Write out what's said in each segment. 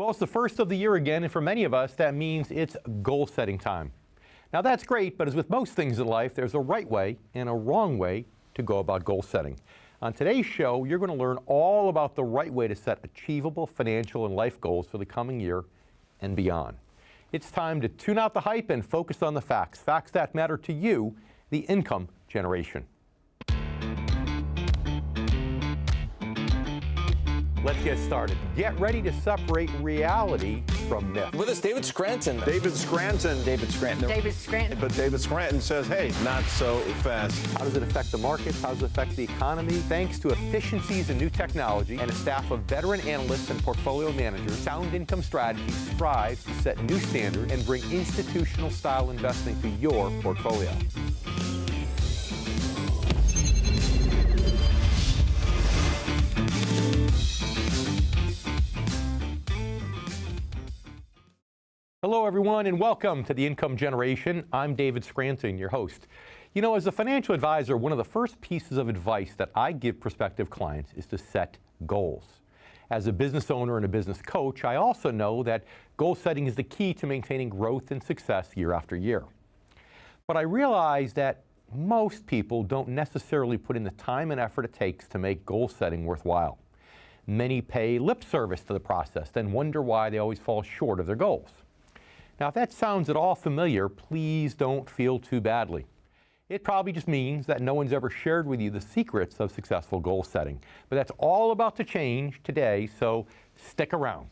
Well, it's the first of the year again, and for many of us, that means it's goal-setting time. Now, that's great, but as with most things in life, there's a right way and a wrong way to go about goal setting. On today's show, you're going to learn all about the right way to set achievable financial and life goals for the coming year and beyond. It's time to tune out the hype and focus on the facts that matter to you, the income generation. Let's get started. Get ready to separate reality from myth. With us, David Scranton. David Scranton. David Scranton. David Scranton. But David Scranton says, hey, not so fast. How does it affect the markets? How does it affect the economy? Thanks to efficiencies in new technology and a staff of veteran analysts and portfolio managers, Sound Income Strategies strives to set new standards and bring institutional-style investing to your portfolio. Hello, everyone, and welcome to The Income Generation. I'm David Scranton, your host. You know, as a financial advisor, one of the first pieces of advice that I give prospective clients is to set goals. As a business owner and a business coach, I also know that goal setting is the key to maintaining growth and success year after year. But I realize that most people don't necessarily put in the time and effort it takes to make goal setting worthwhile. Many pay lip service to the process, then wonder why they always fall short of their goals. Now, if that sounds at all familiar, please don't feel too badly. It probably just means that no one's ever shared with you the secrets of successful goal setting. But that's all about to change today, so stick around.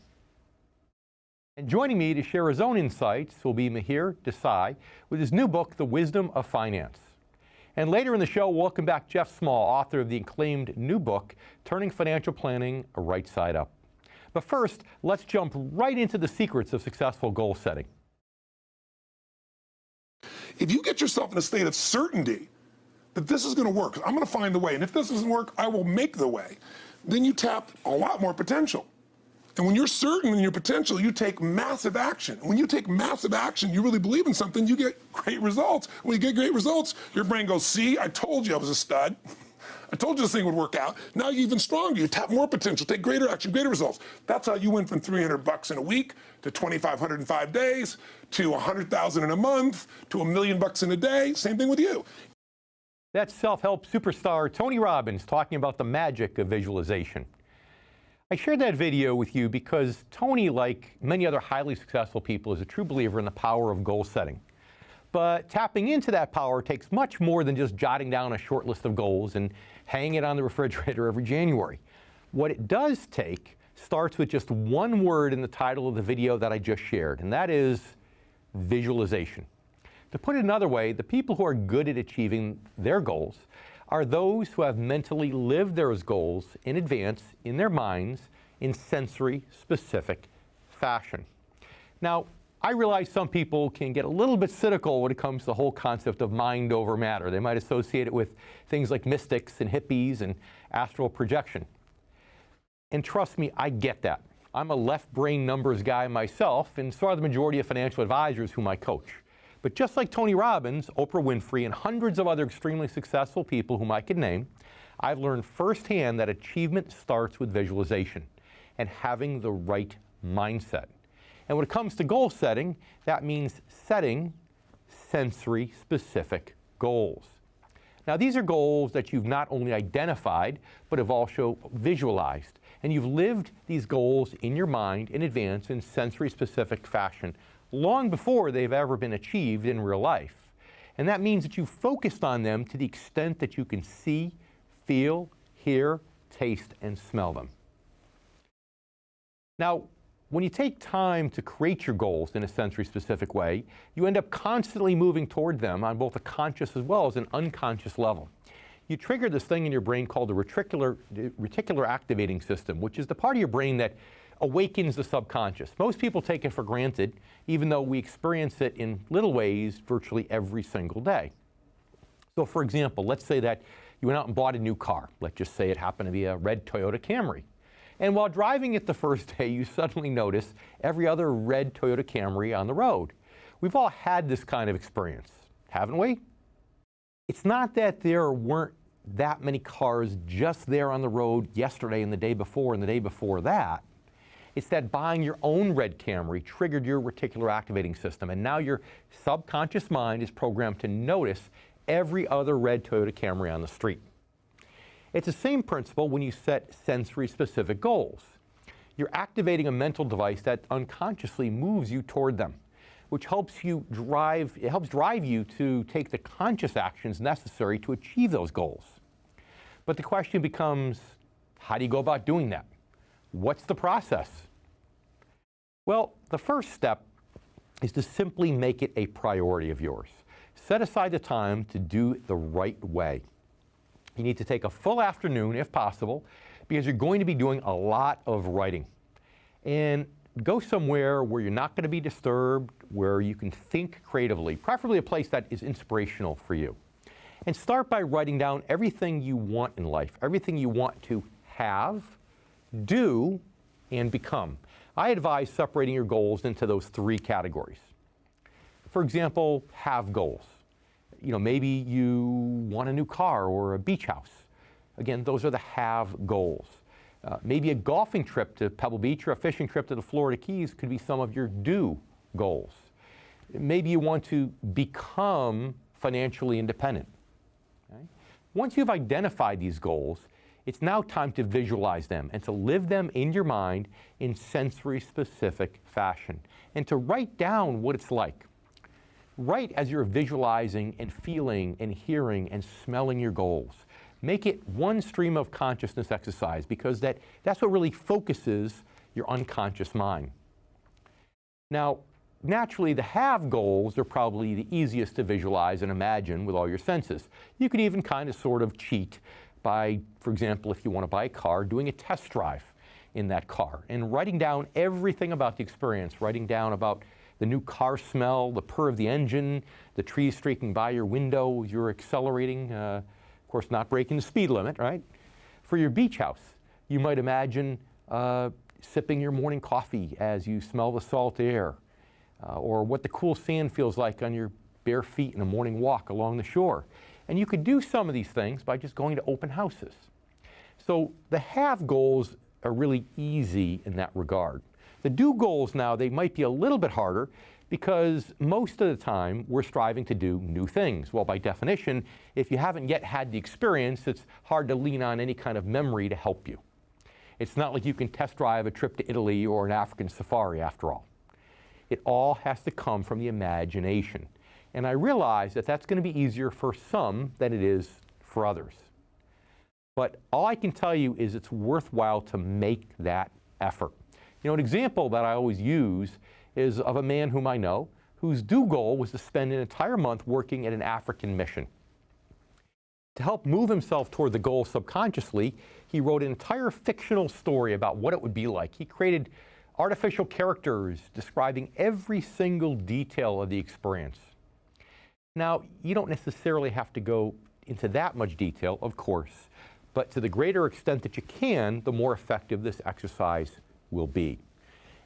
And joining me to share his own insights will be Mihir Desai with his new book, The Wisdom of Finance. And later in the show, we'll welcome back Jeff Small, author of the acclaimed new book, Turning Financial Planning Right Side Up. But first, let's jump right into the secrets of successful goal setting. If you get yourself in a state of certainty that this is going to work, I'm going to find the way, and if this doesn't work, I will make the way, then you tap a lot more potential. And when you're certain in your potential, you take massive action. When you take massive action, you really believe in something, you get great results. When you get great results, your brain goes, see, I told you I was a stud. I told you this thing would work out. Now you're even stronger. You tap more potential, take greater action, greater results. That's how you went from $300 in a week to $2,500 in 5 days to $100,000 in a month to $1 million in a day. Same thing with you. That's self-help superstar Tony Robbins talking about the magic of visualization. I shared that video with you because Tony, like many other highly successful people, is a true believer in the power of goal setting. But tapping into that power takes much more than just jotting down a short list of goals and hanging it on the refrigerator every January. What it does take starts with just one word in the title of the video that I just shared, and that is visualization. To put it another way, the people who are good at achieving their goals are those who have mentally lived those goals in advance in their minds in sensory-specific fashion. Now, I realize some people can get a little bit cynical when it comes to the whole concept of mind over matter. They might associate it with things like mystics and hippies and astral projection. And trust me, I get that. I'm a left-brain numbers guy myself, and so are the majority of financial advisors whom I coach. But just like Tony Robbins, Oprah Winfrey, and hundreds of other extremely successful people whom I could name, I've learned firsthand that achievement starts with visualization and having the right mindset. And when it comes to goal setting, that means setting sensory-specific goals. Now, these are goals that you've not only identified, but have also visualized. And you've lived these goals in your mind in advance in sensory-specific fashion long before they've ever been achieved in real life. And that means that you've focused on them to the extent that you can see, feel, hear, taste, and smell them. Now, when you take time to create your goals in a sensory-specific way, you end up constantly moving toward them on both a conscious as well as an unconscious level. You trigger this thing in your brain called the reticular activating system, which is the part of your brain that awakens the subconscious. Most people take it for granted, even though we experience it in little ways virtually every single day. So, for example, let's say that you went out and bought a new car. Let's just say it happened to be a red Toyota Camry. And while driving it the first day, you suddenly notice every other red Toyota Camry on the road. We've all had this kind of experience, haven't we? It's not that there weren't that many cars just there on the road yesterday and the day before that. It's that buying your own red Camry triggered your reticular activating system, and now your subconscious mind is programmed to notice every other red Toyota Camry on the street. It's the same principle when you set sensory-specific goals. You're activating a mental device that unconsciously moves you toward them, which helps drive you to take the conscious actions necessary to achieve those goals. But the question becomes, how do you go about doing that? What's the process? Well, the first step is to simply make it a priority of yours. Set aside the time to do it the right way. You need to take a full afternoon, if possible, because you're going to be doing a lot of writing. And go somewhere where you're not going to be disturbed, where you can think creatively, preferably a place that is inspirational for you. And start by writing down everything you want in life, everything you want to have, do, and become. I advise separating your goals into those three categories. For example, have goals. Maybe you want a new car or a beach house. Again, those are the have goals. Maybe a golfing trip to Pebble Beach or a fishing trip to the Florida Keys could be some of your do goals. Maybe you want to become financially independent. Okay? Once you've identified these goals, it's now time to visualize them and to live them in your mind in sensory-specific fashion, and to write down what it's like. Write as you're visualizing and feeling and hearing and smelling your goals. Make it one stream of consciousness exercise, because that's what really focuses your unconscious mind. Now, naturally, the have goals are probably the easiest to visualize and imagine with all your senses. You could even kind of sort of cheat by, for example, if you want to buy a car, doing a test drive in that car and writing down everything about the experience, writing down about the new car smell, the purr of the engine, the trees streaking by your window, you're accelerating, of course not breaking the speed limit, right? For your beach house, you might imagine sipping your morning coffee as you smell the salt air, or what the cool sand feels like on your bare feet in a morning walk along the shore. And you could do some of these things by just going to open houses. So the have goals are really easy in that regard. The do goals now, they might be a little bit harder, because most of the time we're striving to do new things. Well, by definition, if you haven't yet had the experience, it's hard to lean on any kind of memory to help you. It's not like you can test drive a trip to Italy or an African safari after all. It all has to come from the imagination. And I realize that that's going to be easier for some than it is for others. But all I can tell you is it's worthwhile to make that effort. An example that I always use is of a man whom I know, whose do goal was to spend an entire month working at an African mission. To help move himself toward the goal subconsciously, he wrote an entire fictional story about what it would be like. He created artificial characters describing every single detail of the experience. Now, you don't necessarily have to go into that much detail, of course, but to the greater extent that you can, the more effective this exercise will be.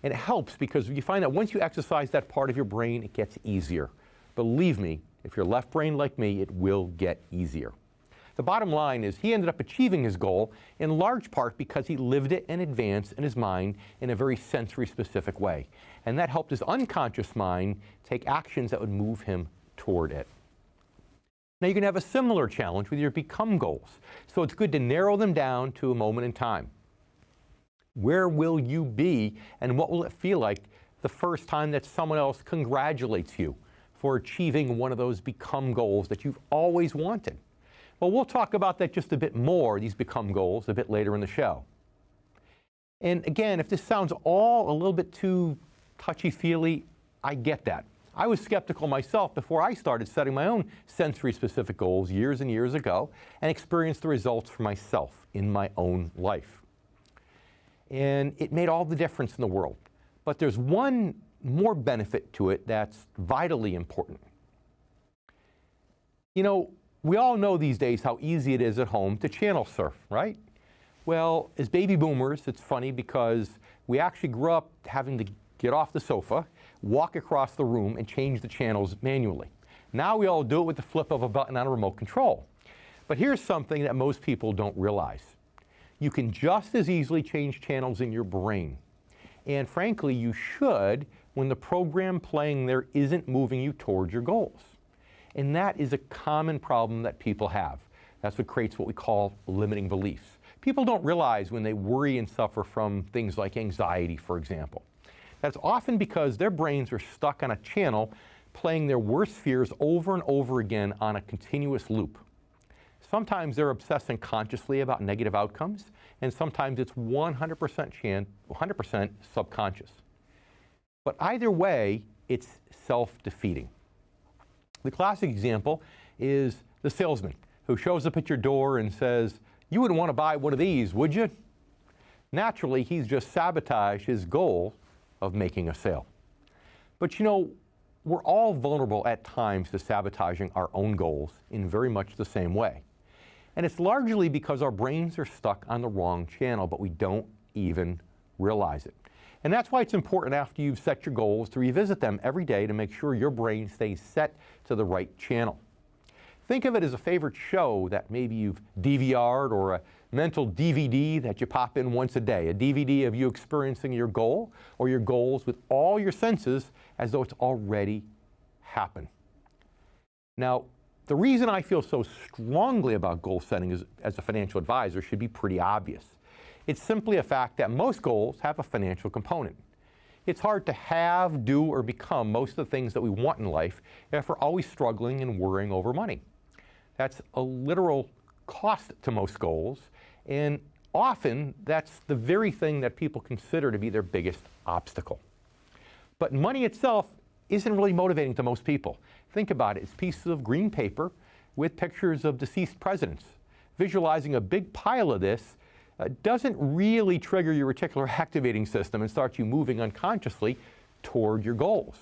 And it helps because you find that once you exercise that part of your brain, it gets easier. Believe me, if you're left brain like me, it will get easier. The bottom line is he ended up achieving his goal in large part because he lived it in advance in his mind in a very sensory-specific way. And that helped his unconscious mind take actions that would move him toward it. Now you can have a similar challenge with your become goals. So it's good to narrow them down to a moment in time. Where will you be, and what will it feel like the first time that someone else congratulates you for achieving one of those become goals that you've always wanted? Well, we'll talk about that just a bit more, these become goals, a bit later in the show. And again, if this sounds all a little bit too touchy-feely, I get that. I was skeptical myself before I started setting my own sensory-specific goals years and years ago and experienced the results for myself in my own life. And it made all the difference in the world. But there's one more benefit to it that's vitally important. We all know these days how easy it is at home to channel surf, right? Well, as baby boomers, it's funny because we actually grew up having to get off the sofa, walk across the room, and change the channels manually. Now we all do it with the flip of a button on a remote control. But here's something that most people don't realize. You can just as easily change channels in your brain. And frankly, you should when the program playing there isn't moving you towards your goals. And that is a common problem that people have. That's what creates what we call limiting beliefs. People don't realize when they worry and suffer from things like anxiety, for example. That's often because their brains are stuck on a channel playing their worst fears over and over again on a continuous loop. Sometimes they're obsessing consciously about negative outcomes, and sometimes it's 100% subconscious. But either way, it's self-defeating. The classic example is the salesman who shows up at your door and says, "You wouldn't want to buy one of these, would you?" Naturally, he's just sabotaged his goal of making a sale. But you know, we're all vulnerable at times to sabotaging our own goals in very much the same way. And it's largely because our brains are stuck on the wrong channel, but we don't even realize it. And that's why it's important after you've set your goals to revisit them every day to make sure your brain stays set to the right channel. Think of it as a favorite show that maybe you've DVR'd or a mental DVD that you pop in once a day, a DVD of you experiencing your goal or your goals with all your senses as though it's already happened. Now, the reason I feel so strongly about goal setting as a financial advisor should be pretty obvious. It's simply a fact that most goals have a financial component. It's hard to have, do, or become most of the things that we want in life if we're always struggling and worrying over money. That's a literal cost to most goals, and often that's the very thing that people consider to be their biggest obstacle. But money itself isn't really motivating to most people. Think about it. It's pieces of green paper with pictures of deceased presidents. Visualizing a big pile of this doesn't really trigger your reticular activating system and start you moving unconsciously toward your goals.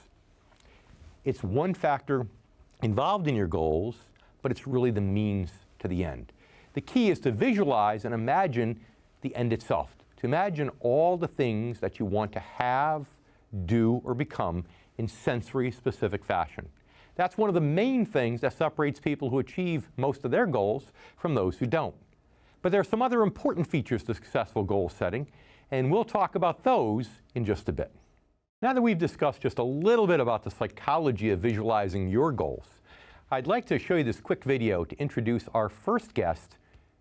It's one factor involved in your goals, but it's really the means to the end. The key is to visualize and imagine the end itself, to imagine all the things that you want to have, do, or become in sensory-specific fashion. That's one of the main things that separates people who achieve most of their goals from those who don't. But there are some other important features to successful goal setting, and we'll talk about those in just a bit. Now that we've discussed just a little bit about the psychology of visualizing your goals, I'd like to show you this quick video to introduce our first guest,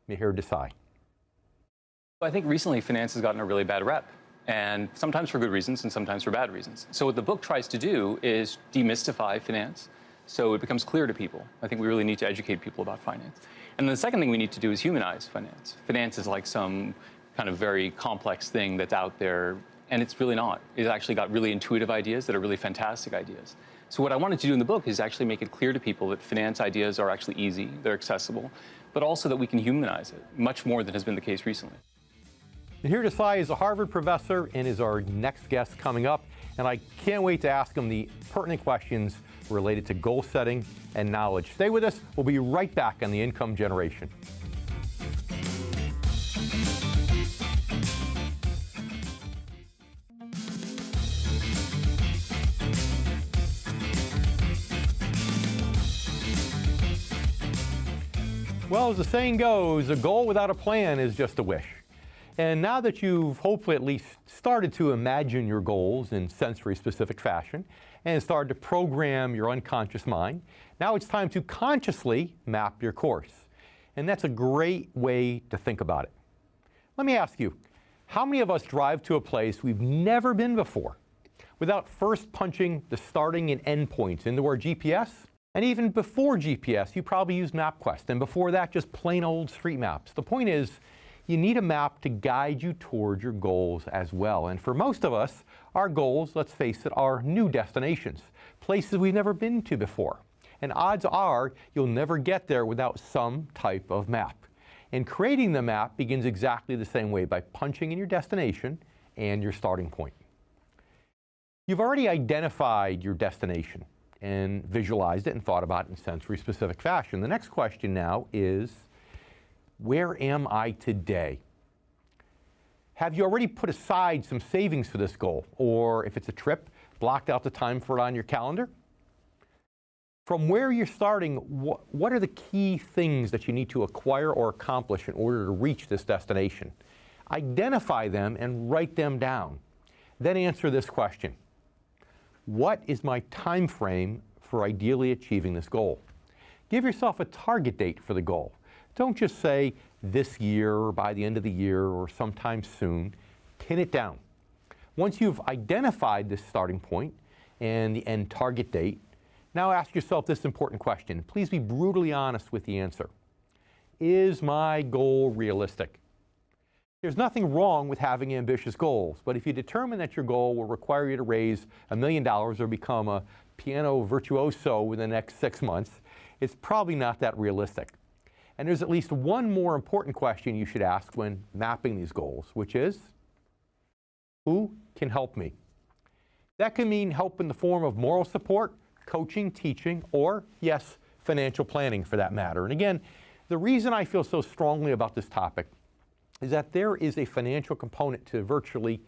Mihir Desai. I think recently finance has gotten a really bad rep, and sometimes for good reasons and sometimes for bad reasons. So what the book tries to do is demystify finance so it becomes clear to people. I think we really need to educate people about finance. And then the second thing we need to do is humanize finance. Finance is like some kind of very complex thing that's out there, and it's really not. It's actually got really intuitive ideas that are really fantastic ideas. So what I wanted to do in the book is actually make it clear to people that finance ideas are actually easy, they're accessible, but also that we can humanize it, much more than has been the case recently. Mihir Desai is a Harvard professor and is our next guest coming up, and I can't wait to ask him the pertinent questions related to goal setting and knowledge. Stay with us. We'll be right back on The Income Generation. Well, as the saying goes, a goal without a plan is just a wish. And now that you've hopefully at least started to imagine your goals in sensory-specific fashion and started to program your unconscious mind, now it's time to consciously map your course. And that's a great way to think about it. Let me ask you, how many of us drive to a place we've never been before without first punching the starting and end points into our GPS? And even before GPS, you probably used MapQuest, and before that, just plain old street maps. The point is, you need a map to guide you toward your goals as well. And for most of us, our goals, let's face it, are new destinations, places we've never been to before. And odds are you'll never get there without some type of map. And creating the map begins exactly the same way, by punching in your destination and your starting point. You've already identified your destination and visualized it and thought about it in sensory-specific fashion. The next question now is, where am I today? Have you already put aside some savings for this goal? Or if it's a trip, blocked out the time for it on your calendar? From where you're starting, what are the key things that you need to acquire or accomplish in order to reach this destination? Identify them and write them down. Then answer this question. What is my time frame for ideally achieving this goal? Give yourself a target date for the goal. Don't just say this year or by the end of the year or sometime soon. Pin it down. Once you've identified this starting point and the end target date, now ask yourself this important question. Please be brutally honest with the answer. Is my goal realistic? There's nothing wrong with having ambitious goals, but if you determine that your goal will require you to raise $1 million or become a piano virtuoso within the next 6 months, it's probably not that realistic. And there's at least one more important question you should ask when mapping these goals, which is, who can help me? That can mean help in the form of moral support, coaching, teaching, or, yes, financial planning for that matter. And again, the reason I feel so strongly about this topic is that there is a financial component to virtually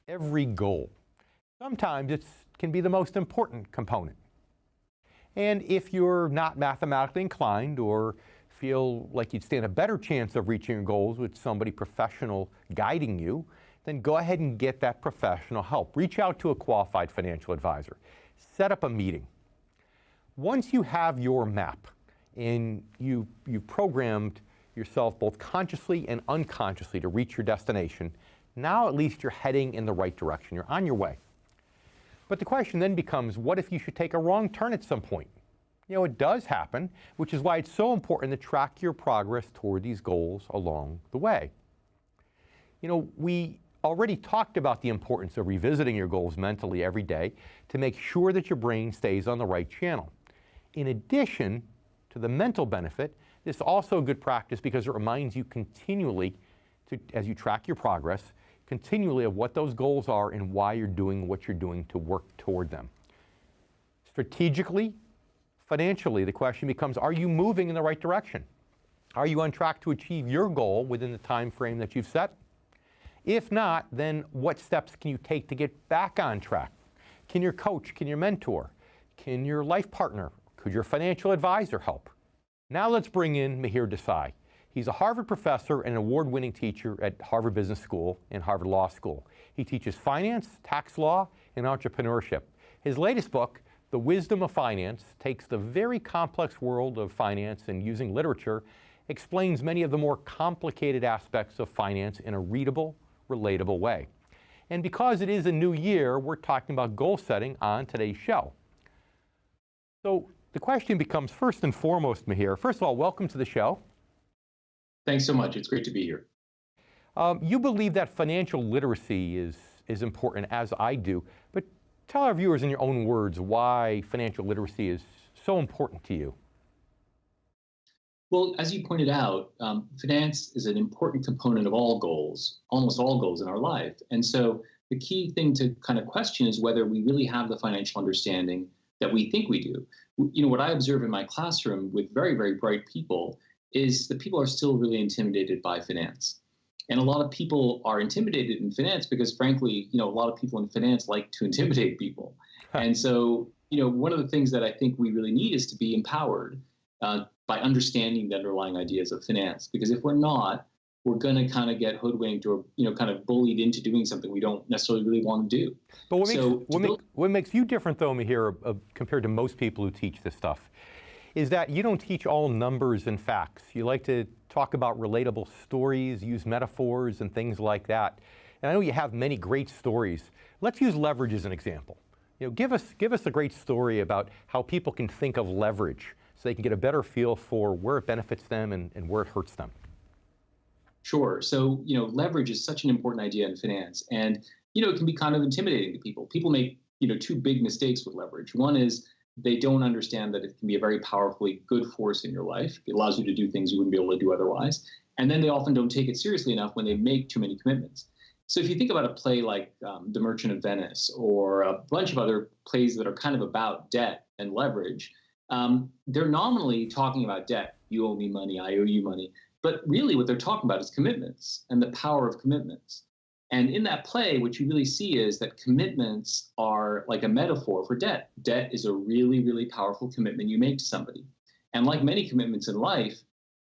every goal. Sometimes it can be the most important component. And if you're not mathematically inclined or feel like you'd stand a better chance of reaching your goals with somebody professional guiding you, then go ahead and get that professional help. Reach out to a qualified financial advisor. Set up a meeting. Once you have your map and you've programmed yourself both consciously and unconsciously to reach your destination, now at least you're heading in the right direction. You're on your way. But the question then becomes, what if you should take a wrong turn at some point? You know, it does happen, which is why it's so important to track your progress toward these goals along the way. You know, we already talked about the importance of revisiting your goals mentally every day to make sure that your brain stays on the right channel. In addition to the mental benefit, this is also a good practice because it reminds you continually, as you track your progress, continually of what those goals are and why you're doing what you're doing to work toward them. Strategically, financially, the question becomes, are you moving in the right direction? Are you on track to achieve your goal within the time frame that you've set? If not, then what steps can you take to get back on track? Can your coach, can your mentor, can your life partner, could your financial advisor help? Now let's bring in Mihir Desai. He's a Harvard professor and an award-winning teacher at Harvard Business School and Harvard Law School. He teaches finance, tax law, and entrepreneurship. His latest book, The Wisdom of Finance, takes the very complex world of finance and using literature, explains many of the more complicated aspects of finance in a readable, relatable way. And because it is a new year, we're talking about goal setting on today's show. So the question becomes, first and foremost, Mihir, first of all, welcome to the show. Thanks so much. It's great to be here. You believe that financial literacy is important, as I do, but tell our viewers in your own words why financial literacy is so important to you. Well, as you pointed out, finance is an important component of all goals, almost all goals in our life. And so the key thing to kind of question is whether we really have the financial understanding that we think we do. You know, what I observe in my classroom with very, very bright people is that people are still really intimidated by finance. And a lot of people are intimidated in finance because, frankly, you know, a lot of people in finance like to intimidate people. And so, you know, one of the things that I think we really need is to be empowered by understanding the underlying ideas of finance. Because if we're not, we're going to kind of get hoodwinked or, you know, kind of bullied into doing something we don't necessarily really want to do. But what makes you different, though, Mihir, compared to most people who teach this stuff, is that you don't teach all numbers and facts. You like to talk about relatable stories, use metaphors and things like that. And I know you have many great stories. Let's use leverage as an example. You know, give us a great story about how people can think of leverage so they can get a better feel for where it benefits them and where it hurts them. Sure. So, you know, leverage is such an important idea in finance. And, you know, it can be kind of intimidating to people. People make, you know, two big mistakes with leverage. One is they don't understand that it can be a very powerfully good force in your life. It allows you to do things you wouldn't be able to do otherwise. And then they often don't take it seriously enough when they make too many commitments. So if you think about a play like The Merchant of Venice or a bunch of other plays that are kind of about debt and leverage, they're nominally talking about debt. You owe me money, I owe you money. But really what they're talking about is commitments and the power of commitments. And in that play, what you really see is that commitments are like a metaphor for debt. Debt is a really, really powerful commitment you make to somebody. And like many commitments in life,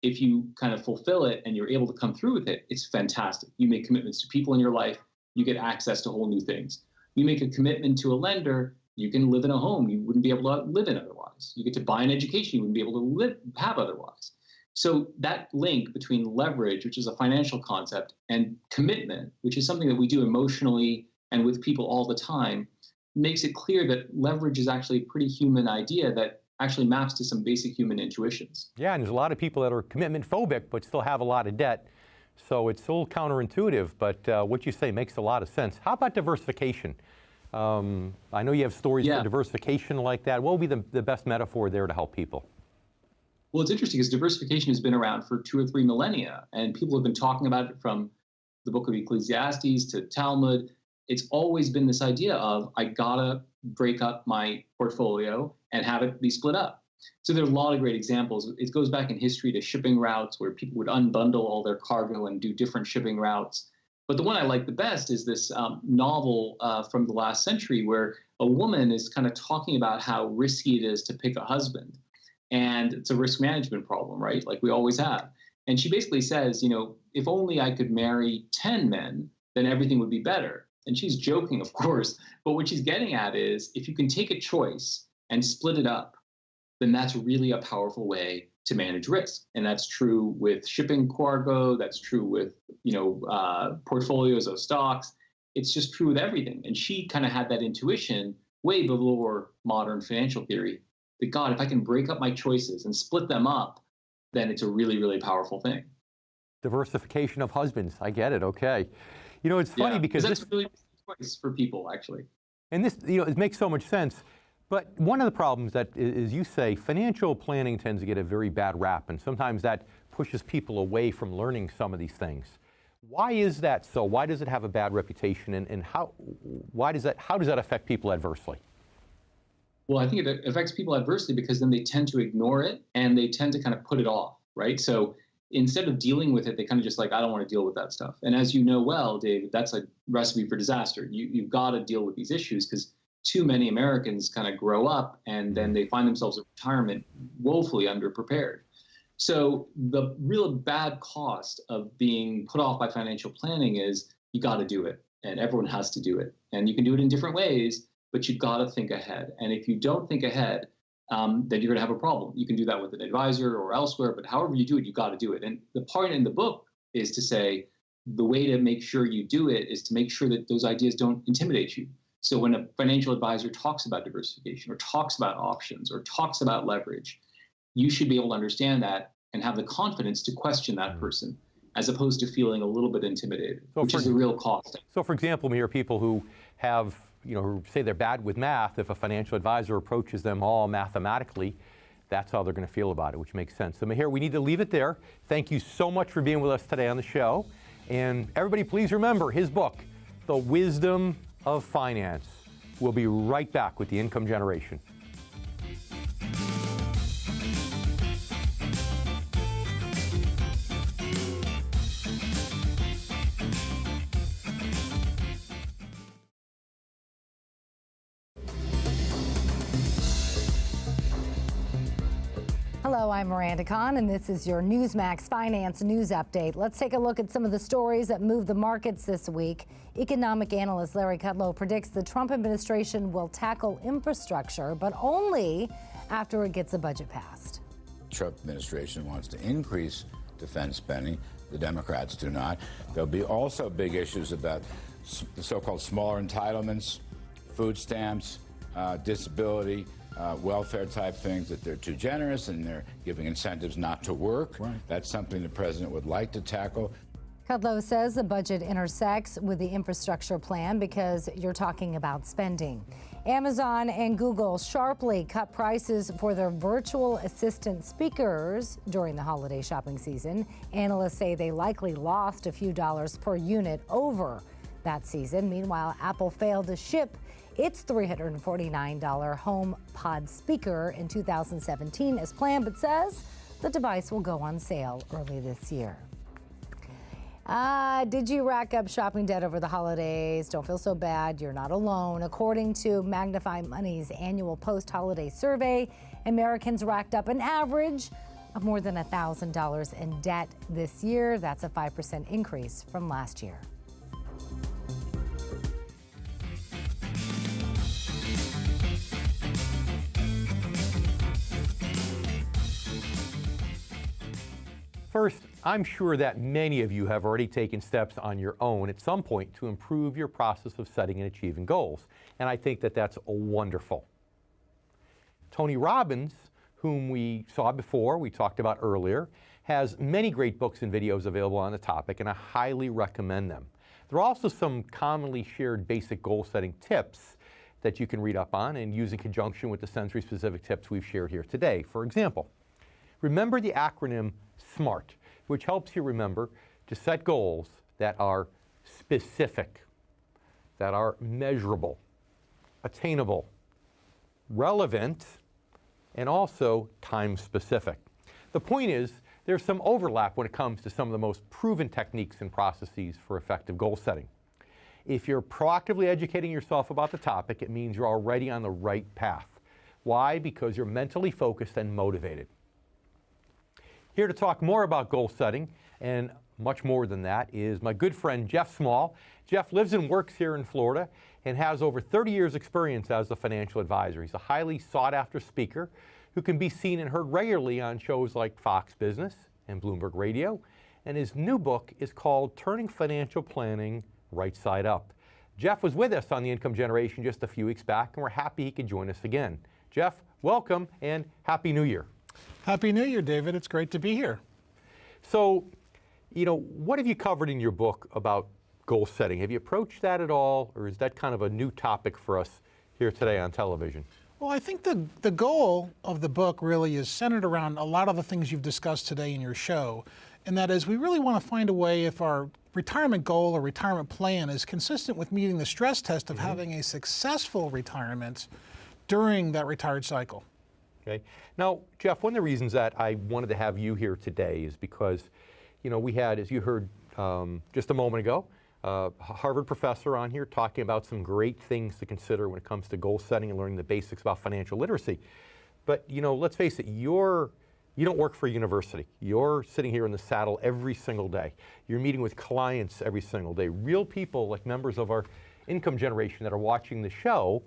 if you kind of fulfill it and you're able to come through with it, it's fantastic. You make commitments to people in your life, you get access to whole new things. You make a commitment to a lender, you can live in a home you wouldn't be able to live in otherwise. You get to buy an education you wouldn't be able to have otherwise. So that link between leverage, which is a financial concept, and commitment, which is something that we do emotionally and with people all the time, makes it clear that leverage is actually a pretty human idea that actually maps to some basic human intuitions. Yeah, and there's a lot of people that are commitment phobic but still have a lot of debt. So it's a little counterintuitive, but what you say makes a lot of sense. How about diversification? I know you have stories for diversification like that. What would be the best metaphor there to help people? Well, it's interesting because diversification has been around for 2 or 3 millennia, and people have been talking about it from the book of Ecclesiastes to Talmud. It's always been this idea of, I gotta break up my portfolio and have it be split up. So there are a lot of great examples. It goes back in history to shipping routes where people would unbundle all their cargo and do different shipping routes. But the one I like the best is this novel from the last century where a woman is kind of talking about how risky it is to pick a husband. And it's a risk management problem, right? Like we always have. And she basically says, you know, if only I could marry 10 men, then everything would be better. And she's joking, of course. But what she's getting at is if you can take a choice and split it up, then that's really a powerful way to manage risk. And that's true with shipping cargo. That's true with, portfolios of stocks. It's just true with everything. And she kind of had that intuition way before modern financial theory that, God, if I can break up my choices and split them up, then it's a really, really powerful thing. Diversification of husbands. I get it. Okay. You know, it's funny because that's really a choice for people, actually. And this, it makes so much sense. But one of the problems that is, you say, financial planning tends to get a very bad rap, and sometimes that pushes people away from learning some of these things. Why is that so? Why does it have a bad reputation, and how does that affect people adversely? Well, I think it affects people adversely because then they tend to ignore it and they tend to kind of put it off, right? So instead of dealing with it, they kind of just like, I don't want to deal with that stuff. And as you know well, David, that's a recipe for disaster. You've got to deal with these issues because too many Americans kind of grow up and then they find themselves in retirement woefully underprepared. So the real bad cost of being put off by financial planning is you got to do it, and everyone has to do it. And you can do it in different ways, but you got to think ahead. And if you don't think ahead, then you're going to have a problem. You can do that with an advisor or elsewhere, but however you do it, you got to do it. And the part in the book is to say the way to make sure you do it is to make sure that those ideas don't intimidate you. So when a financial advisor talks about diversification or talks about options or talks about leverage, you should be able to understand that and have the confidence to question that person as opposed to feeling a little bit intimidated, which is a real cost. So for example, Mihir, people who have, who say they're bad with math, if a financial advisor approaches them all mathematically, that's how they're going to feel about it, which makes sense. So Mihir, we need to leave it there. Thank you so much for being with us today on the show. And everybody, please remember his book, The Wisdom of Finance. We'll be right back with The Income Generation. Hello, I'm Miranda Kahn, and this is your Newsmax Finance News Update. Let's take a look at some of the stories that moved the markets this week. Economic analyst Larry Kudlow predicts the Trump administration will tackle infrastructure, but only after it gets a budget passed. The Trump administration wants to increase defense spending. The Democrats do not. There'll be also big issues about the so-called smaller entitlements, food stamps, disability, welfare type things, that they're too generous and they're giving incentives not to work. Right. That's something the president would like to tackle. Kudlow says the budget intersects with the infrastructure plan because you're talking about spending. Amazon and Google sharply cut prices for their virtual assistant speakers during the holiday shopping season. Analysts say they likely lost a few dollars per unit over that season. Meanwhile, Apple failed to ship its $349 HomePod speaker in 2017 as planned, but says the device will go on sale early this year. Did you rack up shopping debt over the holidays? Don't feel so bad. You're not alone. According to Magnify Money's annual post-holiday survey, Americans racked up an average of more than $1,000 in debt this year. That's a 5% increase from last year. First, I'm sure that many of you have already taken steps on your own at some point to improve your process of setting and achieving goals, and I think that that's wonderful. Tony Robbins, whom we saw before, we talked about earlier, has many great books and videos available on the topic, and I highly recommend them. There are also some commonly shared basic goal-setting tips that you can read up on and use in conjunction with the sensory-specific tips we've shared here today. For example, remember the acronym SMART, which helps you remember to set goals that are specific, that are measurable, attainable, relevant, and also time-specific. The point is, there's some overlap when it comes to some of the most proven techniques and processes for effective goal setting. If you're proactively educating yourself about the topic, it means you're already on the right path. Why? Because you're mentally focused and motivated. Here to talk more about goal setting, and much more than that, is my good friend Jeff Small. Jeff lives and works here in Florida and has over 30 years experience as a financial advisor. He's a highly sought-after speaker who can be seen and heard regularly on shows like Fox Business and Bloomberg Radio. And his new book is called Turning Financial Planning Right Side Up. Jeff was with us on The Income Generation just a few weeks back, and we're happy he could join us again. Jeff, welcome and Happy New Year. Happy New Year, David. It's great to be here. So, what have you covered in your book about goal setting? Have you approached that at all, or is that kind of a new topic for us here today on television? Well, I think the goal of the book really is centered around a lot of the things you've discussed today in your show, and that is we really want to find a way if our retirement goal or retirement plan is consistent with meeting the stress test of having a successful retirement during that retired cycle. Okay. Now, Jeff, one of the reasons that I wanted to have you here today is because, we had, as you heard just a moment ago, a Harvard professor on here talking about some great things to consider when it comes to goal setting and learning the basics about financial literacy. But, let's face it, you don't work for a university. You're sitting here in the saddle every single day. You're meeting with clients every single day, real people like members of our income generation that are watching the show.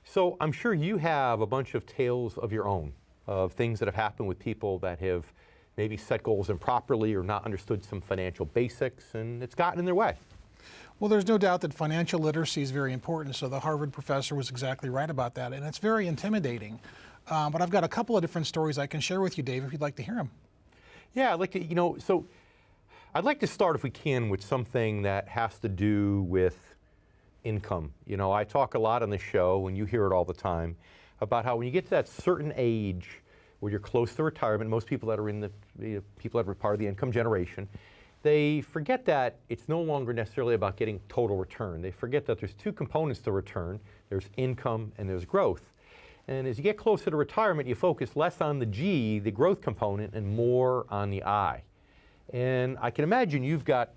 So I'm sure you have a bunch of tales of your own, of things that have happened with people that have maybe set goals improperly or not understood some financial basics, and it's gotten in their way. Well, there's no doubt that financial literacy is very important, so the Harvard professor was exactly right about that, and it's very intimidating. But I've got a couple of different stories I can share with you, Dave, if you'd like to hear them. Yeah, I'd like to, so I'd like to start, if we can, with something that has to do with income. I talk a lot on the show, and you hear it all the time, about how when you get to that certain age where you're close to retirement, most people that are in people that are part of the income generation, they forget that it's no longer necessarily about getting total return. They forget that there's two components to return. There's income and there's growth. And as you get closer to retirement, you focus less on the G, the growth component, and more on the I. And I can imagine you've got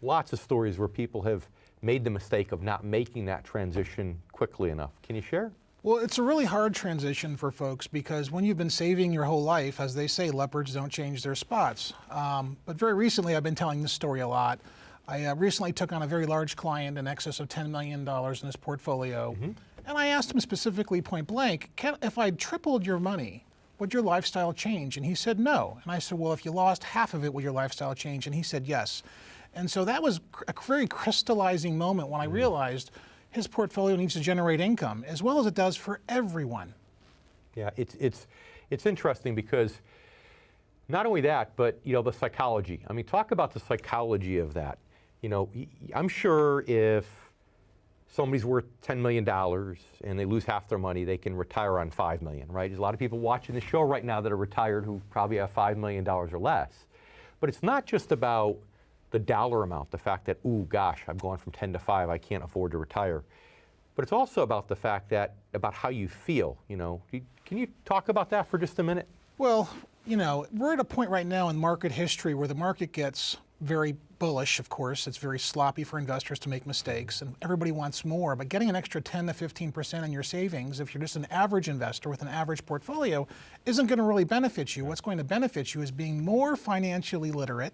lots of stories where people have made the mistake of not making that transition quickly enough. Can you share? Well, it's a really hard transition for folks because when you've been saving your whole life, as they say, leopards don't change their spots. But very recently, I've been telling this story a lot. I recently took on a very large client in excess of $10 million in his portfolio. And I asked him specifically, point blank, if I tripled your money, would your lifestyle change? And he said no. And I said, well, if you lost half of it, will your lifestyle change? And he said yes. And so that was a very crystallizing moment when I realized his portfolio needs to generate income as well as it does for everyone. Yeah, it's interesting because not only that, but the psychology. I mean, talk about the psychology of that. I'm sure if somebody's worth $10 million and they lose half their money, they can retire on $5 million, right? There's a lot of people watching the show right now that are retired who probably have $5 million or less. But it's not just about the dollar amount, the fact that, ooh, gosh, I've gone from 10 to 5, I can't afford to retire. But it's also about the fact that, about how you feel, Can you talk about that for just a minute? Well, we're at a point right now in market history where the market gets very bullish, of course. It's very sloppy for investors to make mistakes, and everybody wants more. But getting an extra 10 to 15% in your savings, if you're just an average investor with an average portfolio, isn't going to really benefit you. What's going to benefit you is being more financially literate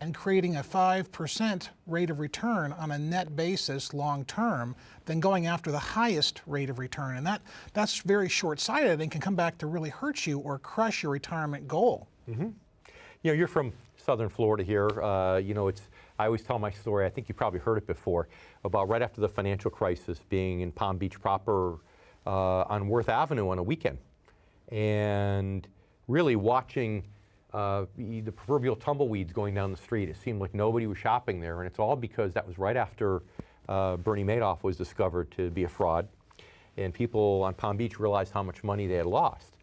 and creating a 5% rate of return on a net basis long term than going after the highest rate of return. And that's very short-sighted and can come back to really hurt you or crush your retirement goal. You know, you're from Southern Florida here. You know, I always tell my story, I think you probably heard it before, about right after the financial crisis being in Palm Beach proper on Worth Avenue on a weekend. And really watching the proverbial tumbleweeds going down the street. It seemed like nobody was shopping there, and it's all because that was right after Bernie Madoff was discovered to be a fraud, and people on Palm Beach realized how much money they had lost.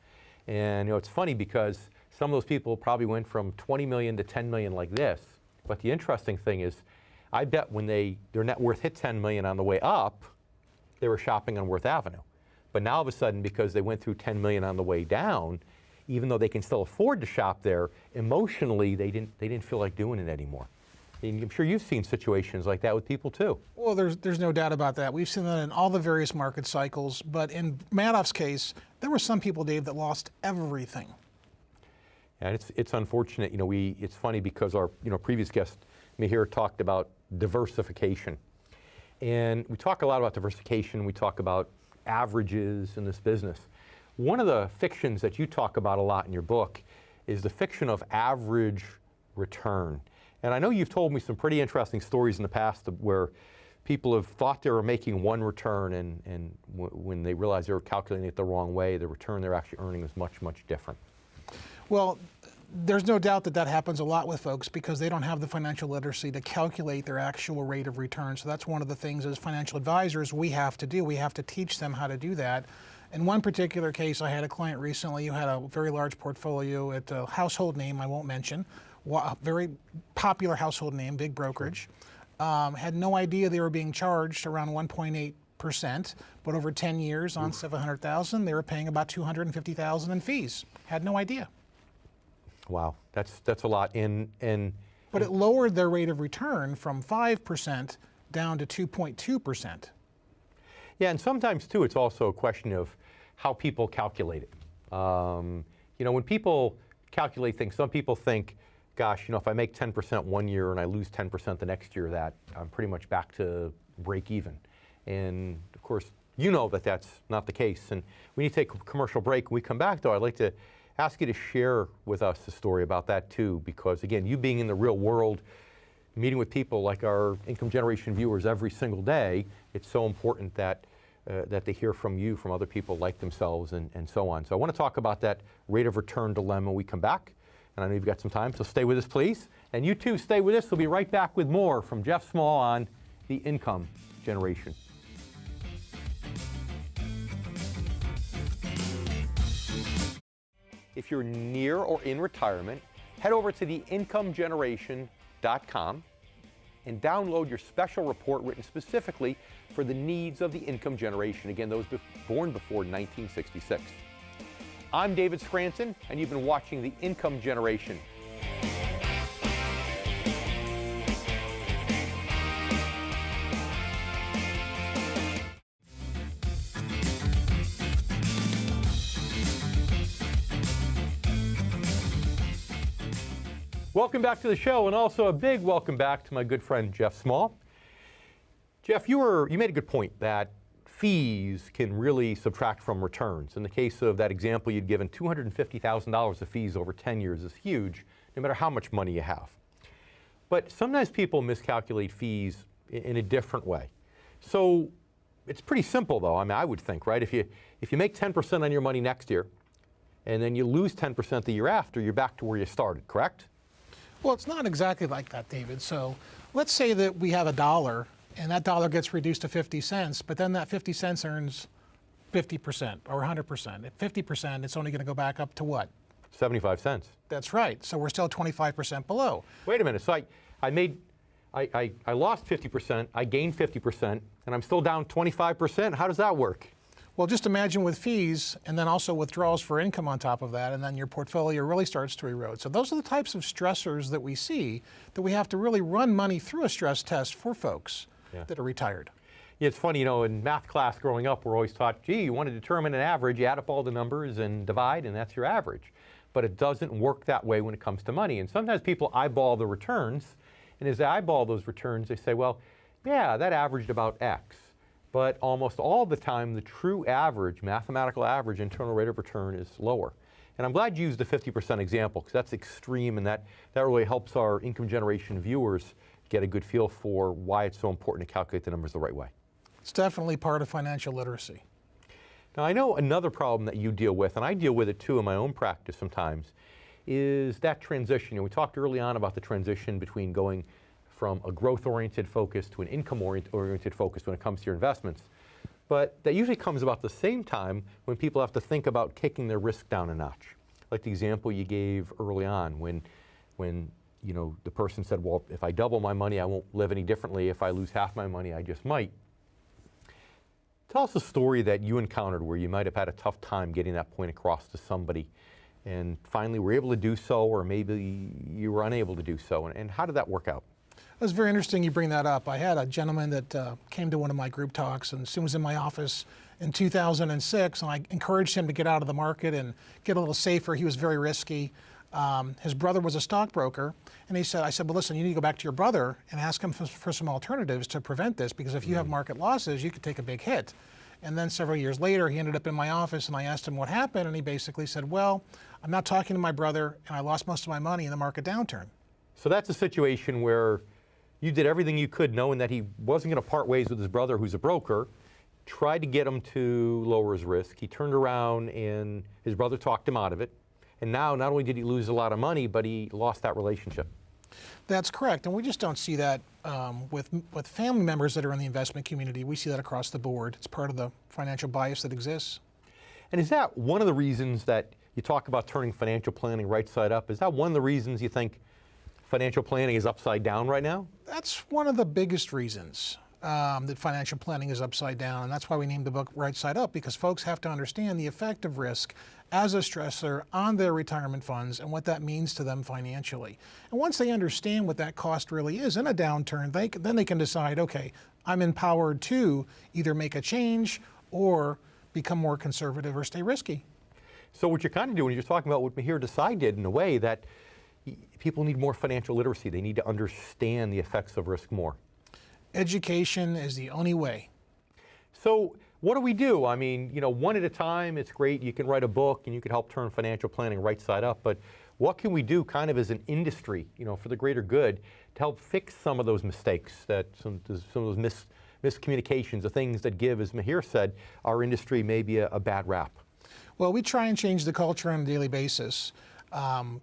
And you know, it's funny because some of those people probably went from 20 million to 10 million like this, but the interesting thing is, I bet when their net worth hit 10 million on the way up, they were shopping on Worth Avenue. But now all of a sudden, because they went through 10 million on the way down, even though they can still afford to shop there, emotionally they didn't feel like doing it anymore. And I'm sure you've seen situations like that with people too. Well, there's no doubt about that. We've seen that in all the various market cycles, but in Madoff's case, there were some people, Dave, that lost everything. And it's unfortunate. You know, it's funny because our previous guest Mihir talked about diversification, and we talk a lot about diversification. We talk about averages in this business. One of the fictions that you talk about a lot in your book is the fiction of average return. And I know you've told me some pretty interesting stories in the past where people have thought they were making one return, and when they realized they were calculating it the wrong way, the return they're actually earning is much, much different. Well, there's no doubt that happens a lot with folks because they don't have the financial literacy to calculate their actual rate of return. So that's one of the things as financial advisors we have to do. We have to teach them how to do that. In one particular case, I had a client recently who had a very large portfolio at a household name I won't mention, a very popular household name, big brokerage. Had no idea they were being charged around 1.8%, but over 10 years on $700,000, they were paying about $250,000 in fees. Had no idea. Wow, that's a lot. But it lowered their rate of return from 5% down to 2.2%. Yeah, and sometimes too, it's also a question of how people calculate it. You know, when people calculate things, some people think, gosh, you know, if I make 10% one year and I lose 10% the next year, that I'm pretty much back to break even. And of course, you know that that's not the case. And we need to take a commercial break. When we come back, though, I'd like to ask you to share with us a story about that too, because again, you being in the real world, meeting with people like our income generation viewers every single day, it's so important that that they hear from you, from other people like themselves, and so on. So I want to talk about that rate of return dilemma when we come back. And I know you've got some time, so stay with us, please. And you too, stay with us. We'll be right back with more from Jeff Small on the income generation. If you're near or in retirement, head over to theincomegeneration.com and download your special report written specifically for the needs of the income generation. Again, those born before 1966. I'm David Scranton, and you've been watching The Income Generation. Welcome back to the show, and also a big welcome back to my good friend Jeff Small. Jeff, you made a good point that fees can really subtract from returns. In the case of that example you'd given, $250,000 of fees over 10 years is huge, no matter how much money you have. But sometimes people miscalculate fees in a different way. So it's pretty simple, though. I mean, I would think, right? If you make 10% on your money next year, and then you lose 10% the year after, you're back to where you started, correct? Well, it's not exactly like that, David. So let's say that we have $1, and that dollar gets reduced to 50 cents, but then that 50 cents earns 50% or 100%. At 50%, it's only going to go back up to what? 75 cents. That's right. So we're still 25% below. Wait a minute. So I lost 50%, I gained 50%, and I'm still down 25%. How does that work? Well, just imagine with fees and then also withdrawals for income on top of that, and then your portfolio really starts to erode. So those are the types of stressors that we see that we have to really run money through a stress test for folks that are retired. Yeah, it's funny, you know, in math class growing up, we're always taught, gee, you want to determine an average, you add up all the numbers and divide, and that's your average. But it doesn't work that way when it comes to money. And sometimes people eyeball the returns, and as they eyeball those returns, they say, well, yeah, that averaged about X. But almost all the time, the true average, mathematical average internal rate of return is lower. And I'm glad you used the 50% example, because that's extreme, and that really helps our income generation viewers get a good feel for why it's so important to calculate the numbers the right way. It's definitely part of financial literacy. Now, I know another problem that you deal with, and I deal with it too in my own practice sometimes, is that transition. We talked early on about the transition between going from a growth-oriented focus to an income-oriented focus when it comes to your investments. But that usually comes about the same time when people have to think about kicking their risk down a notch. Like the example you gave early on when the person said, well, if I double my money, I won't live any differently. If I lose half my money, I just might. Tell us a story that you encountered where you might have had a tough time getting that point across to somebody and finally were able to do so, or maybe you were unable to do so. And how did that work out? It was very interesting you bring that up. I had a gentleman that came to one of my group talks and soon was in my office in 2006, and I encouraged him to get out of the market and get a little safer. He was very risky. His brother was a stockbroker, and I said, well, listen, you need to go back to your brother and ask him for some alternatives to prevent this, because if you have market losses, you could take a big hit. And then several years later, he ended up in my office, and I asked him what happened, and he basically said, well, I'm not talking to my brother, and I lost most of my money in the market downturn. So that's a situation where you did everything you could knowing that he wasn't going to part ways with his brother, who's a broker, tried to get him to lower his risk. He turned around, and his brother talked him out of it. And now, not only did he lose a lot of money, but he lost that relationship. That's correct, and we just don't see that with family members that are in the investment community. We see that across the board. It's part of the financial bias that exists. And is that one of the reasons that you talk about turning financial planning right side up? Is that one of the reasons you think financial planning is upside down right now? That's one of the biggest reasons that financial planning is upside down, and that's why we named the book Right Side Up, because folks have to understand the effect of risk as a stressor on their retirement funds and what that means to them financially. And once they understand what that cost really is in a downturn, then they can decide, okay, I'm empowered to either make a change or become more conservative or stay risky. So what you're kind of doing, you're talking about what Mihir Desai did in a way that people need more financial literacy. They need to understand the effects of risk more. Education is the only way. So what do we do? I mean, one at a time, it's great. You can write a book and you can help turn financial planning right side up. But what can we do kind of as an industry, for the greater good to help fix some of those mistakes, some of those miscommunications, the things that give, as Mihir said, our industry maybe a bad rap? Well, we try and change the culture on a daily basis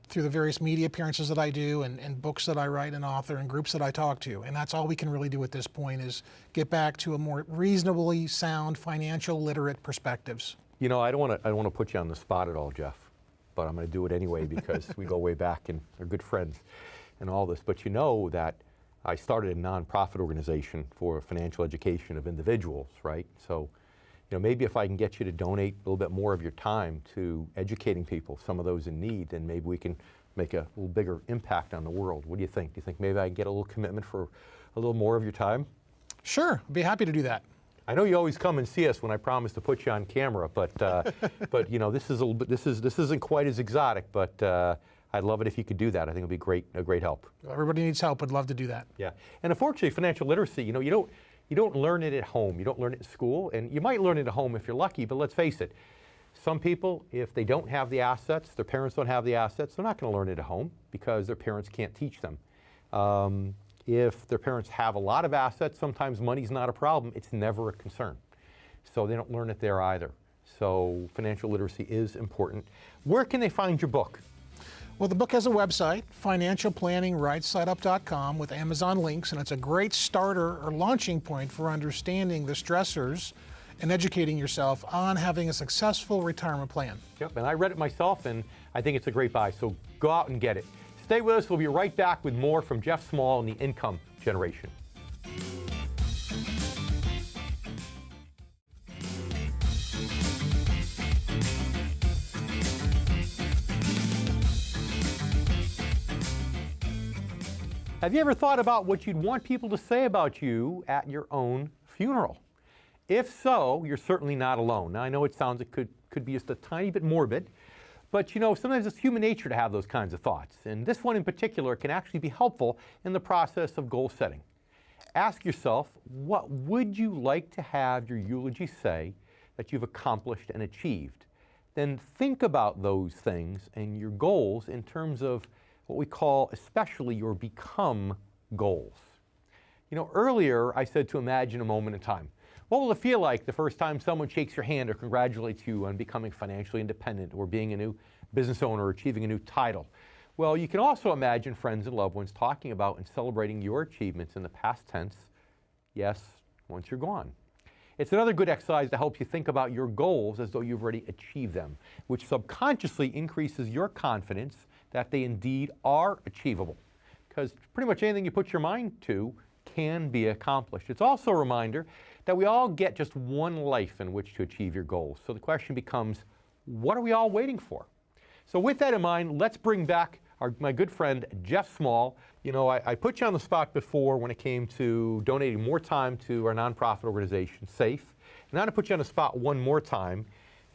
through the various media appearances that I do and books that I write and author and groups that I talk to. And that's all we can really do at this point is get back to a more reasonably sound financial literate perspectives. I don't want to put you on the spot at all, Jeff, but I'm going to do it anyway because we go way back and are good friends and all this. But you know that I started a nonprofit organization for financial education of individuals, right? So maybe if I can get you to donate a little bit more of your time to educating people, some of those in need, then maybe we can make a little bigger impact on the world. What do you think? Do you think maybe I can get a little commitment for a little more of your time? Sure, I'd be happy to do that. I know you always come and see us when I promise to put you on camera, but this isn't quite as exotic, but I'd love it if you could do that. I think it'd be a great help. Everybody needs help. I'd love to do that. Yeah, and unfortunately, financial literacy, you don't learn it at home. You don't learn it in school, and you might learn it at home if you're lucky, but let's face it, some people, if they don't have the assets, their parents don't have the assets, they're not going to learn it at home because their parents can't teach them. If their parents have a lot of assets, sometimes money's not a problem. It's never a concern. So they don't learn it there either. So financial literacy is important. Where can they find your book? Well, the book has a website, financialplanningrightsideup.com, with Amazon links, and it's a great starter or launching point for understanding the stressors and educating yourself on having a successful retirement plan. Yep, and I read it myself, and I think it's a great buy, so go out and get it. Stay with us. We'll be right back with more from Jeff Small and the Income Generation. Have you ever thought about what you'd want people to say about you at your own funeral? If so, you're certainly not alone. Now, I know it could be just a tiny bit morbid, but sometimes it's human nature to have those kinds of thoughts. And this one in particular can actually be helpful in the process of goal setting. Ask yourself, what would you like to have your eulogy say that you've accomplished and achieved? then think about those things and your goals in terms of what we call especially your become goals. You know, earlier I said to imagine a moment in time. What will it feel like the first time someone shakes your hand or congratulates you on becoming financially independent or being a new business owner or achieving a new title? Well, you can also imagine friends and loved ones talking about and celebrating your achievements in the past tense, yes, once you're gone. It's another good exercise to help you think about your goals as though you've already achieved them, which subconsciously increases your confidence that they indeed are achievable. Because pretty much anything you put your mind to can be accomplished. It's also a reminder that we all get just one life in which to achieve your goals. So the question becomes, what are we all waiting for? So with that in mind, let's bring back my good friend, Jeff Small. You know, I put you on the spot before when it came to donating more time to our nonprofit organization, SAFE. And now to put you on the spot one more time,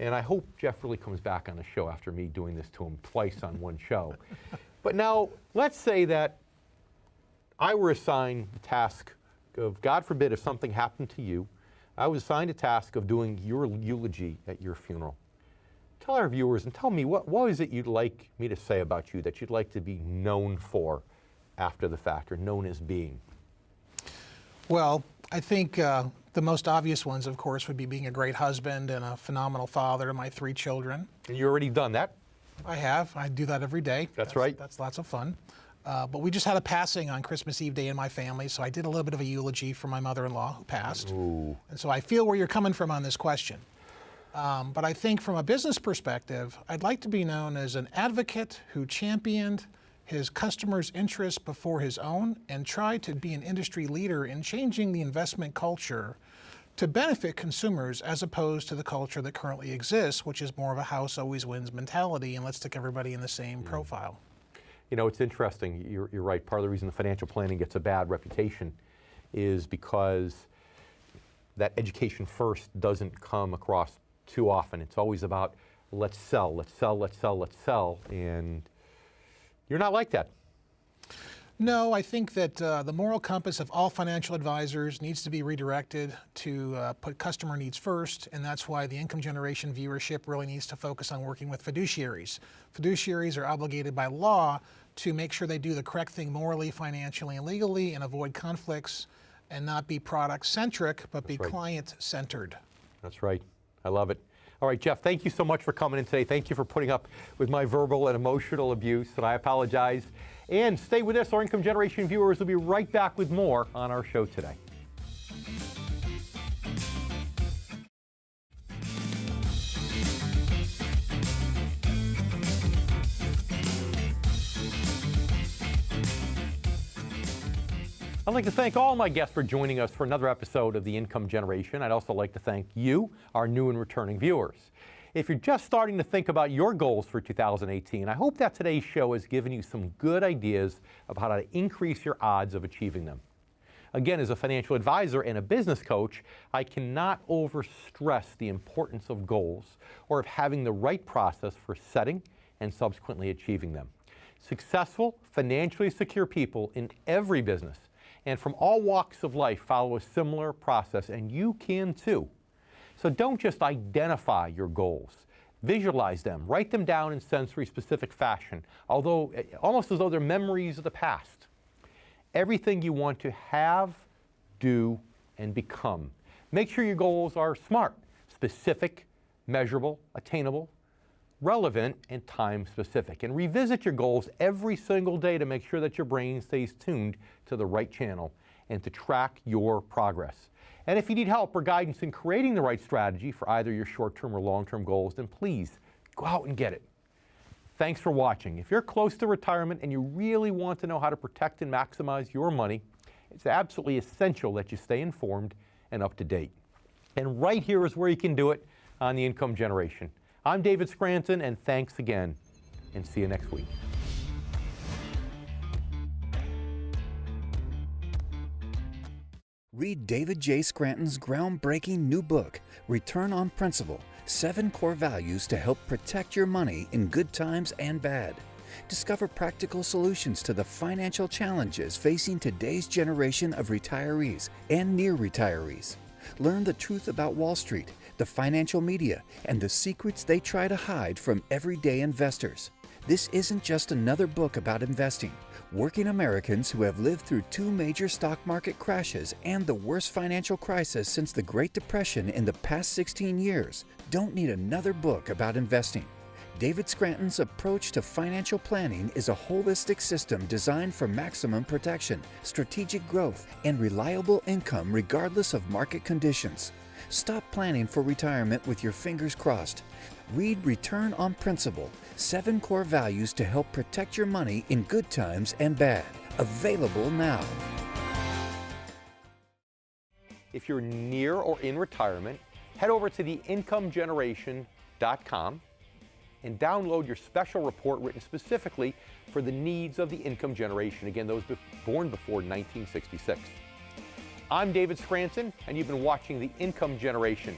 and I hope Jeff really comes back on the show after me doing this to him twice on one show. But now, let's say that I were assigned the task of, God forbid, if something happened to you, I was assigned a task of doing your eulogy at your funeral. Tell our viewers and tell me, what is it you'd like me to say about you that you'd like to be known for after the fact, or known as being? Well, I think the most obvious ones, of course, would be being a great husband and a phenomenal father to my 3 children. And you already done that? I have. I do that every day. That's right. That's lots of fun. But we just had a passing on Christmas Eve day in my family, so I did a little bit of a eulogy for my mother-in-law who passed. Ooh. And so I feel where you're coming from on this question. But I think from a business perspective, I'd like to be known as an advocate who championed his customers' interests before his own and tried to be an industry leader in changing the investment culture to benefit consumers as opposed to the culture that currently exists, which is more of a house always wins mentality and let's stick everybody in the same profile. You know, it's interesting. You're right. Part of the reason the financial planning gets a bad reputation is because that education first doesn't come across too often. It's always about let's sell, let's sell, let's sell, let's sell. And you're not like that. No, I think that the moral compass of all financial advisors needs to be redirected to put customer needs first, and that's why the income generation viewership really needs to focus on working with fiduciaries. Fiduciaries are obligated by law to make sure they do the correct thing morally, financially, and legally, and avoid conflicts, and not be product-centric, but be client-centered. That's right. I love it. All right, Jeff, thank you so much for coming in today. Thank you for putting up with my verbal and emotional abuse, and I apologize. And stay with us. Our Income Generation viewers will be right back with more on our show today. I'd like to thank all my guests for joining us for another episode of the Income Generation. I'd also like to thank you, our new and returning viewers. If you're just starting to think about your goals for 2018, I hope that today's show has given you some good ideas of how to increase your odds of achieving them. Again, as a financial advisor and a business coach, I cannot overstress the importance of goals or of having the right process for setting and subsequently achieving them. Successful, financially secure people in every business and from all walks of life follow a similar process, and you can too. So don't just identify your goals. Visualize them. Write them down in sensory-specific fashion, although almost as though they're memories of the past. Everything you want to have, do, and become. Make sure your goals are SMART, specific, measurable, attainable, relevant, and time-specific. And revisit your goals every single day to make sure that your brain stays tuned to the right channel and to track your progress. And if you need help or guidance in creating the right strategy for either your short-term or long-term goals, then please go out and get it. Thanks for watching. If you're close to retirement and you really want to know how to protect and maximize your money, it's absolutely essential that you stay informed and up to date. And right here is where you can do it on the Income Generation. I'm David Scranton, and thanks again, and see you next week. Read David J. Scranton's groundbreaking new book, Return on Principle, 7 Core Values to Help Protect Your Money in Good Times and Bad. Discover practical solutions to the financial challenges facing today's generation of retirees and near retirees. Learn the truth about Wall Street, the financial media, and the secrets they try to hide from everyday investors. This isn't just another book about investing. Working Americans who have lived through 2 major stock market crashes and the worst financial crisis since the Great Depression in the past 16 years don't need another book about investing. David Scranton's approach to financial planning is a holistic system designed for maximum protection, strategic growth, and reliable income regardless of market conditions. Stop planning for retirement with your fingers crossed. Read Return on Principle, 7 core values to help protect your money in good times and bad. Available now. If you're near or in retirement, head over to theincomegeneration.com and download your special report written specifically for the needs of the income generation, again, those born before 1966. I'm David Scranton, and you've been watching The Income Generation.